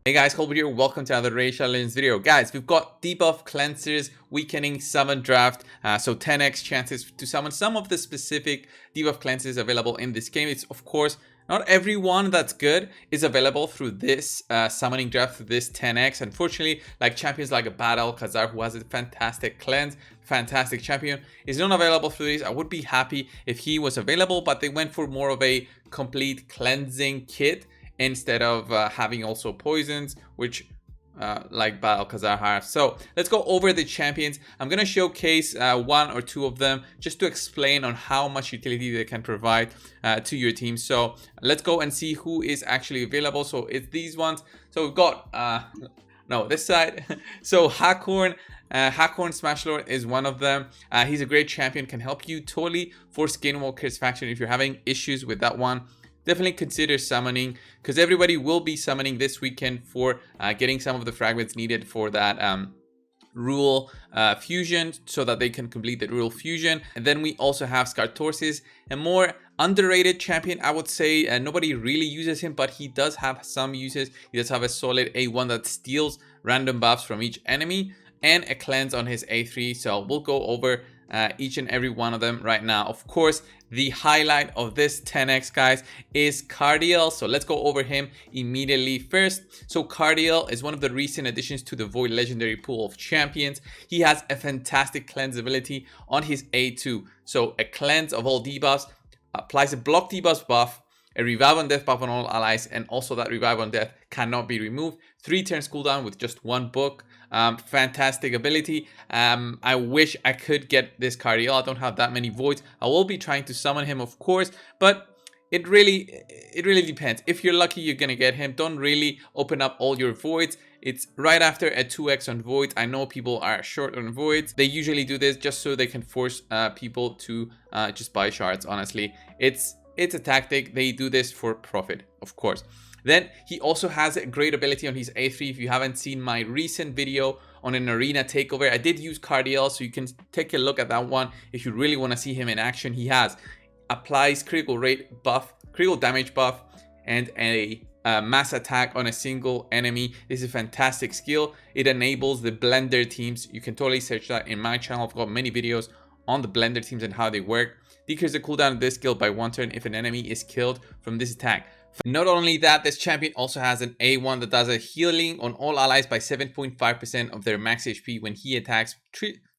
Hey guys, Colby here. Welcome to another Raid Challenge video. Guys, we've got debuff cleansers, weakening, summon draft. So 10x chances to summon some of the specific debuff cleansers available in this game. It's of course not everyone that's good is available through this summoning draft, through this 10x. Unfortunately, like champions like a Battle Khazar, who has a fantastic cleanse, fantastic champion, is not available through this. I would be happy if he was available, but they went for more of a complete cleansing kit instead of having also poisons, which like Battle Khazar have. So let's go over the champions. I'm gonna showcase one or two of them just to explain on how much utility they can provide to your team. So let's go and see who is actually available. So it's these ones. So we've got this side. So Hakhorn Smashlord is one of them. He's a great champion, can help you totally for Skinwalker's faction if you're having issues with that one. Definitely consider summoning, because everybody will be summoning this weekend for getting some of the fragments needed for that rule fusion, so that they can complete the rule fusion. And then we also have Kartosis, a more underrated champion, I would say. Nobody really uses him, but he does have some uses. He does have a solid A1 that steals random buffs from each enemy, and a cleanse on his A3. So we'll go over each and every one of them right now. Of course, the highlight of this 10x, guys, is Cardiel. So let's go over him immediately first. So Cardiel is one of the recent additions to the Void legendary pool of champions. He has a fantastic cleanse ability on his A2. So a cleanse of all debuffs, applies a block debuffs buff, a revive on death buff on all allies, and also that revive on death cannot be removed. 3 turns cooldown with just 1 book. Fantastic ability. I wish I could get this Cardiel. I don't have that many voids. I will be trying to summon him, of course, but it really depends. If you're lucky, you're gonna get him. Don't really open up all your voids. It's right after a 2x on voids. I know people are short on voids. They usually do this just so they can force people to just buy shards. Honestly, it's a tactic. They do this for profit, of course. Then he also has a great ability on his A3. If you haven't seen my recent video on an arena takeover, I did use Cardiel, so you can take a look at that one if you really want to see him in action. He applies critical rate buff, critical damage buff, and a mass attack on a single enemy. This is a fantastic skill. It enables the blender teams. You can totally search that in my channel. I've got many videos on the blender teams and how they work. Decrease the cooldown of this skill by 1 turn if an enemy is killed from this attack. Not only that, this champion also has an A1 that does a healing on all allies by 7.5% of their max HP when he attacks.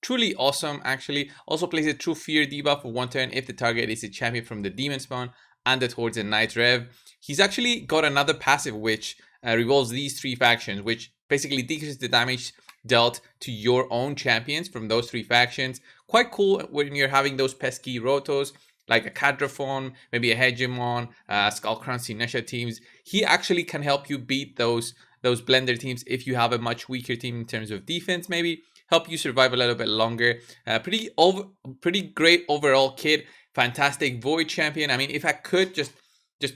Truly awesome, actually. Also plays a True Fear debuff for 1 turn if the target is a champion from the Demon Spawn and towards a Night Rev. He's actually got another passive which revolves these 3 factions, which basically decreases the damage dealt to your own champions from those 3 factions. Quite cool when you're having those pesky rotos, like a Cadraphon, maybe a Hegemon, Skullcrown, Sinesha teams. He actually can help you beat those blender teams if you have a much weaker team in terms of defense, maybe help you survive a little bit longer. Pretty great overall kid. Fantastic Void champion. I mean, if I could just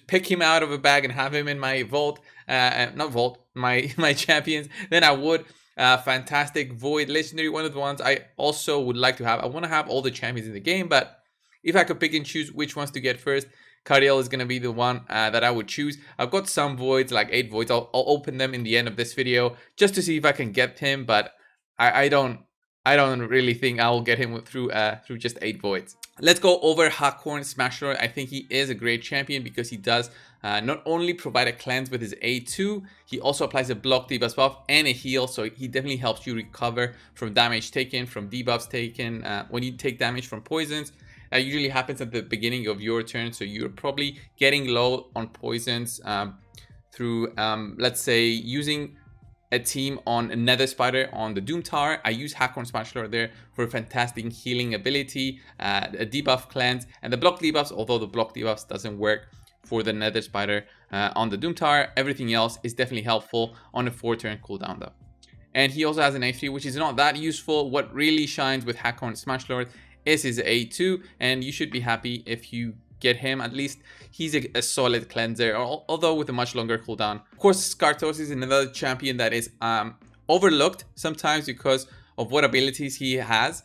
pick him out of a bag and have him in my vault, my champions, then I would. Fantastic Void legendary, one of the ones I also would like to have. I want to have all the champions in the game, but if I could pick and choose which ones to get first, Cardiel is going to be the one that I would choose. I've got some voids, like 8 voids. I'll open them in the end of this video just to see if I can get him, but I don't really think I'll get him through just 8 voids. Let's go over Hakhorn Smashlord. I think he is a great champion because he does not only provide a cleanse with his A2, he also applies a block debuff buff and a heal, so he definitely helps you recover from damage taken, from debuffs taken, when you take damage from poisons. That usually happens at the beginning of your turn, so you're probably getting low on poisons through, let's say, using a team on a Nether Spider on the Doom Tower. I use Hakhorn Smashlord there for a fantastic healing ability, a debuff cleanse, and the block debuffs, although the block debuffs doesn't work for the Nether Spider on the Doom Tower. Everything else is definitely helpful on a 4-turn cooldown though. And he also has an A3, which is not that useful. What really shines with Hakhorn Smashlord is his A2, and you should be happy if you get him. At least he's a solid cleanser, although with a much longer cooldown. Of course, Kartosis is another champion that is overlooked sometimes because of what abilities he has.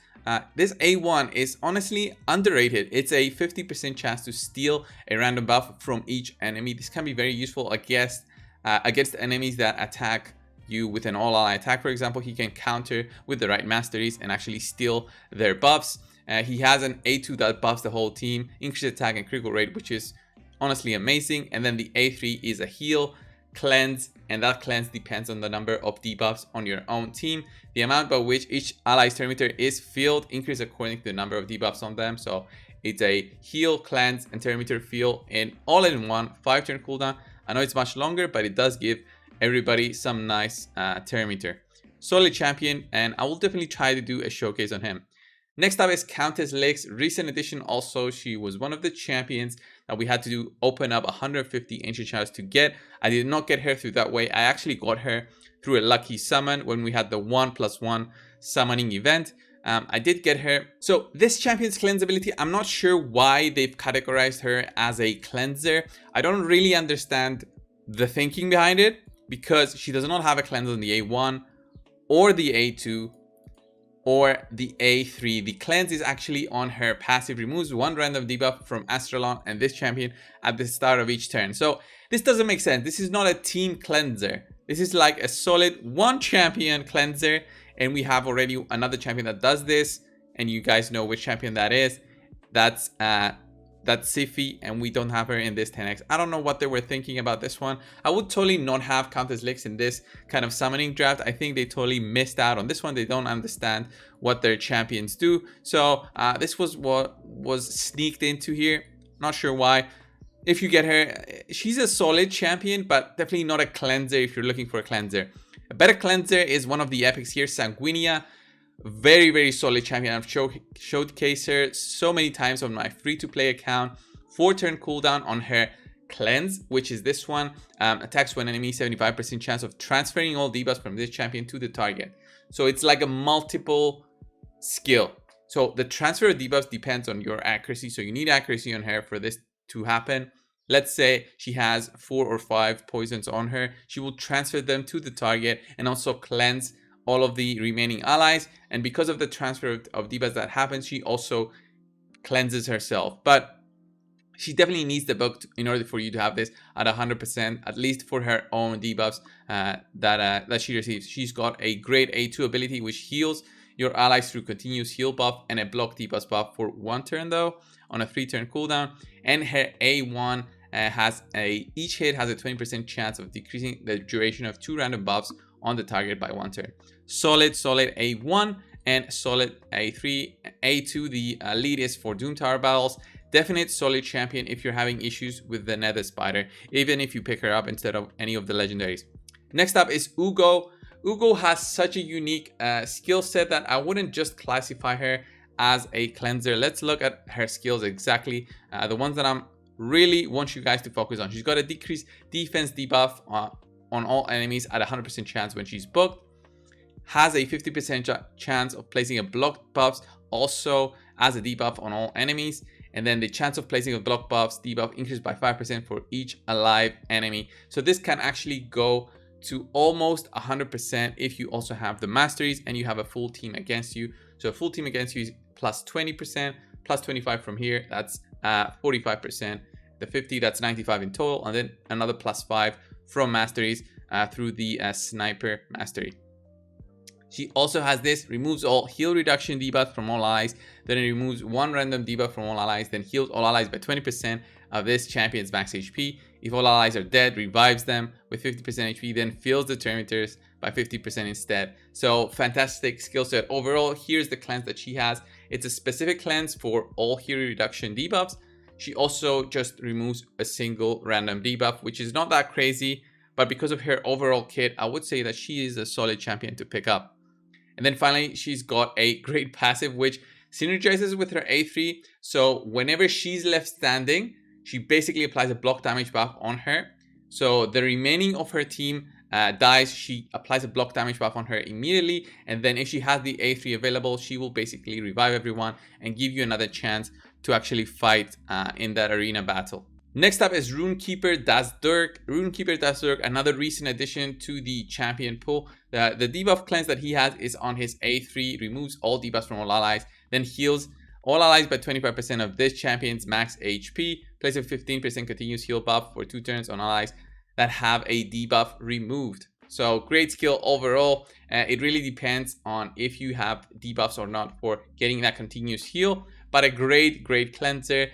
This A1 is honestly underrated. It's a 50% chance to steal a random buff from each enemy. This can be very useful against against enemies that attack you with an all-ally attack, for example. He can counter with the right masteries and actually steal their buffs. He has an A2 that buffs the whole team, increased attack and critical rate, which is honestly amazing. And then the A3 is a heal, cleanse, and that cleanse depends on the number of debuffs on your own team. The amount by which each ally's turn meter is filled increases according to the number of debuffs on them. So it's a heal, cleanse, and turn meter fill in all in one 5-turn cooldown. I know it's much longer, but it does give everybody some nice turn meter. Solid champion, and I will definitely try to do a showcase on him. Next up is Countess Lix. Recent edition also, she was one of the champions that we had to open up 150 ancient shadows to get. I did not get her through that way. I actually got her through a lucky summon when we had the 1+1 summoning event. I did get her. So this champion's cleanse ability, I'm not sure why they've categorized her as a cleanser. I don't really understand the thinking behind it, because she does not have a cleanse on the A1 or the A2 or the A3. The cleanse is actually on her passive, removes one random debuff from Astralon and this champion at the start of each turn. So this doesn't make sense. This is not a team cleanser. This is like a solid one champion cleanser, and we have already another champion that does this, and you guys know which champion that is. That's Siffy, and we don't have her in this 10x. I don't know what they were thinking about this one. I would totally not have Countess Lix in this kind of summoning draft. I think they totally missed out on this one. They don't understand what their champions do. So this was what was sneaked into here. Not sure why. If you get her, she's a solid champion, but definitely not a cleanser if you're looking for a cleanser. A better cleanser is one of the epics here, Sanguinia. Very, very solid champion. I've showcased her so many times on my free-to-play account. 4-turn cooldown on her cleanse, which is this one. Attacks one enemy, 75% chance of transferring all debuffs from this champion to the target. So it's like a multiple skill. So the transfer of debuffs depends on your accuracy. So you need accuracy on her for this to happen. Let's say she has 4 or 5 poisons on her. She will transfer them to the target and also cleanse all of the remaining allies, and because of the transfer of debuffs that happens, she also cleanses herself. But she definitely needs the book in order for you to have this at 100%, at least for her own debuffs that she receives. She's got a great A2 ability which heals your allies through continuous heal buff and a block debuff buff for 1 turn though on a 3-turn cooldown. And her A1 each hit has a 20% chance of decreasing the duration of 2 random buffs on the target by 1 turn. Solid A1 and solid A3. A2, the lead is for Doom Tower battles. Definite solid champion if you're having issues with the Nether Spider, even if you pick her up instead of any of the legendaries. Next up is Hugo. Hugo has such a unique skill set that I wouldn't just classify her as a cleanser. Let's look at her skills exactly. The ones that I'm really want you guys to focus on. She's got a decreased defense debuff on all enemies at 100% chance when she's booked. Has a 50% chance of placing a block buffs also as a debuff on all enemies. And then the chance of placing a block buffs debuff increased by 5% for each alive enemy. So this can actually go to almost 100% if you also have the masteries and you have a full team against you. So a full team against you is plus 20%, plus 25 from here, that's 45%. The 50, that's 95 in total, and then another plus 5 from masteries through the sniper mastery. She also has this, removes all heal reduction debuffs from all allies, then it removes 1 random debuff from all allies, then heals all allies by 20% of this champion's max HP. If all allies are dead, revives them with 50% HP, then fills the turn meters by 50% instead. So fantastic skill set. Overall, here's the cleanse that she has. It's a specific cleanse for all heal reduction debuffs. She also just removes a single random debuff, which is not that crazy, but because of her overall kit, I would say that she is a solid champion to pick up. And then finally, she's got a great passive which synergizes with her A3. So whenever she's left standing, she basically applies a block damage buff on her. So the remaining of her team dies, she applies a block damage buff on her immediately. And then if she has the A3 available, she will basically revive everyone and give you another chance to actually fight in that arena battle. Next up is Runekeeper Dazdurk. Runekeeper Dazdurk, another recent addition to the champion pool. The debuff cleanse that he has is on his A3, removes all debuffs from all allies, then heals all allies by 25% of this champion's max HP, places a 15% continuous heal buff for 2 turns on allies that have a debuff removed. So great skill overall. It really depends on if you have debuffs or not for getting that continuous heal, but a great cleanser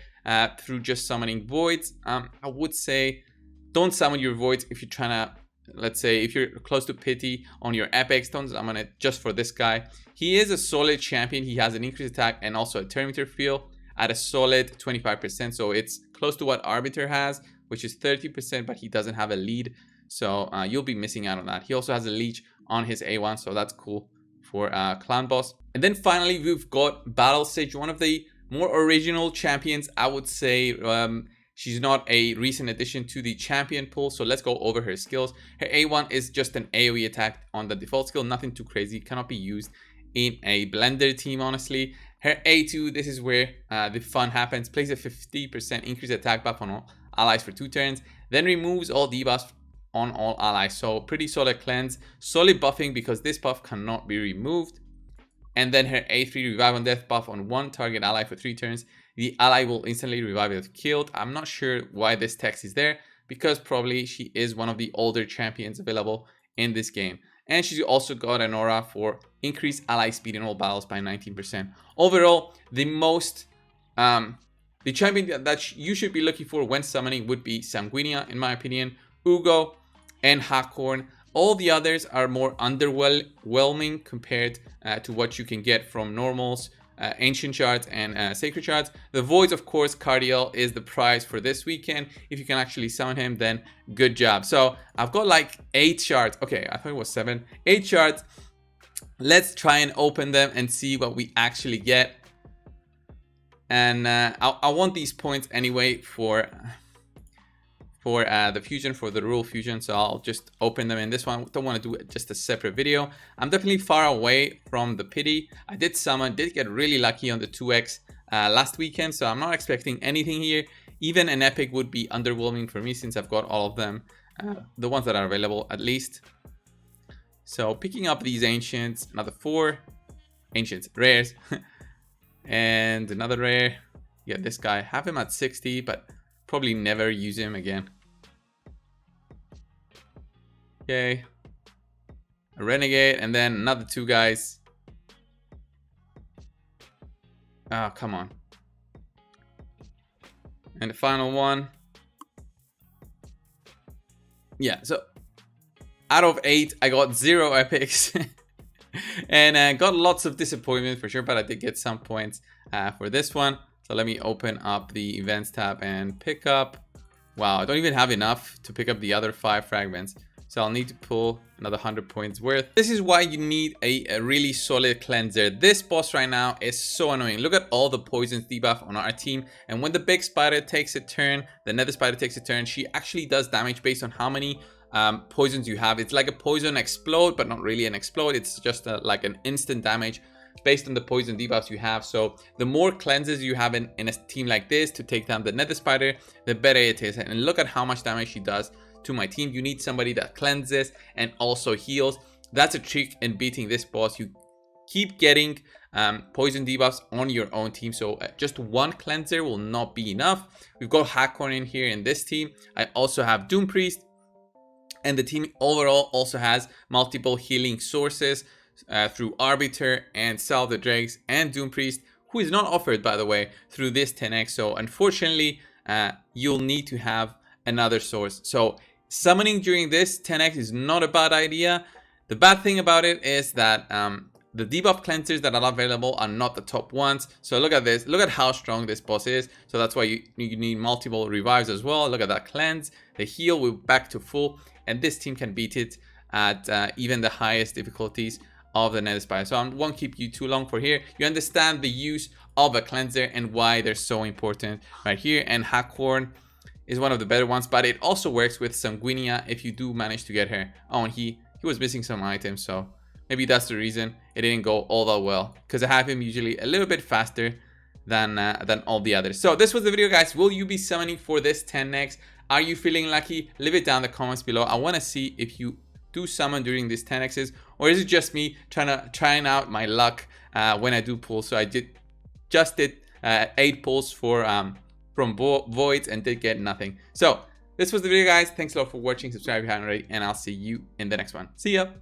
through just summoning voids. I would say don't summon your voids if you're trying to, let's say if you're close to pity on your epics, don't summon it just for this guy. He is a solid champion. He has an increased attack and also a turn meter feel at a solid 25%, so it's close to what Arbiter has, which is 30%, but he doesn't have a lead, so you'll be missing out on that. He also has a leech on his A1, so that's cool for clan boss. And then finally we've got Battle Sage, one of the more original champions, I would say. She's not a recent addition to the champion pool, so let's go over her skills. Her A1 is just an AoE attack on the default skill, nothing too crazy, cannot be used in a blender team, honestly. Her A2, this is where the fun happens, plays a 50% increased attack buff on all allies for 2 turns, then removes all debuffs on all allies. So pretty solid cleanse, solid buffing because this buff cannot be removed. And then her A3, revive on death buff on 1 target ally for 3 turns. The ally will instantly revive if killed. I'm not sure why this text is there, because probably she is one of the older champions available in this game. And she's also got an aura for increased ally speed in all battles by 19%. Overall, the champion that you should be looking for when summoning would be Sanguinia, in my opinion, Hugo, and Hakhorn. All the others are more underwhelming compared to what you can get from normals, ancient shards, and sacred shards. The voids, of course, Cardiel is the prize for this weekend. If you can actually summon him, then good job. So I've got like 8 shards. Okay, I thought it was 7. 8 shards. Let's try and open them and see what we actually get. And I want these points anyway for the fusion, for the rule fusion, so I'll just open them in this one. Don't want to do it just a separate video. I'm definitely far away from the pity. I did summon, did get really lucky on the 2x last weekend, so I'm not expecting anything here. Even an epic would be underwhelming for me since I've got all of them, the ones that are available at least. So picking up these ancients, another 4 ancients rares and another rare. Yeah, this guy, have him at 60, but probably never use him again. Okay, a renegade, and then another 2 guys. Oh, come on. And the final one. Yeah, so out of 8, I got 0 epics. And got lots of disappointment for sure, but I did get some points for this one. So let me open up the events tab and pick up. Wow, I don't even have enough to pick up the other 5 fragments. So I'll need to pull another 100 points worth. This is why you need a really solid cleanser. This boss right now is so annoying. Look at all the poisons debuff on our team. And when the big spider takes a turn, the nether spider takes a turn, she actually does damage based on how many poisons you have. It's like a poison explode, but not really an explode. It's just like an instant damage based on the poison debuffs you have. So the more cleanses you have in a team like this to take down the nether spider, the better it is. And look at how much damage she does to my team. You need somebody that cleanses and also heals. That's a trick in beating this boss. You keep getting poison debuffs on your own team, so just one cleanser will not be enough. We've got Hakhorn in here in this team. I also have Doom Priest, and the team overall also has multiple healing sources through Arbiter and Salve the Dregs and Doom Priest, who is not offered, by the way, through this 10x. So unfortunately, you'll need to have another source. So summoning during this 10x is not a bad idea. The bad thing about it is that the debuff cleansers that are available are not the top ones. So look at this. Look at how strong this boss is. So that's why you need multiple revives as well. Look at that cleanse. The heal, we're back to full. And this team can beat it at even the highest difficulties of the nether spider. So I won't keep you too long for here. You understand the use of a cleanser and why they're so important right here. And Hakhorn is one of the better ones, but it also works with Sanguinia if you do manage to get her. Oh, and he was missing some items, so maybe that's the reason it didn't go all that well, because I have him usually a little bit faster than all the others. So this was the video, guys. Will you be summoning for this 10x? Are you feeling lucky? Leave it down in the comments below. I want to see if you do summon during these 10x's, or is it just me trying out my luck when I do pulls? So I did 8 pulls for from voids and did get nothing. So This was the video, guys. Thanks a lot for watching. Subscribe if you haven't already, and I'll see you in the next one. See ya.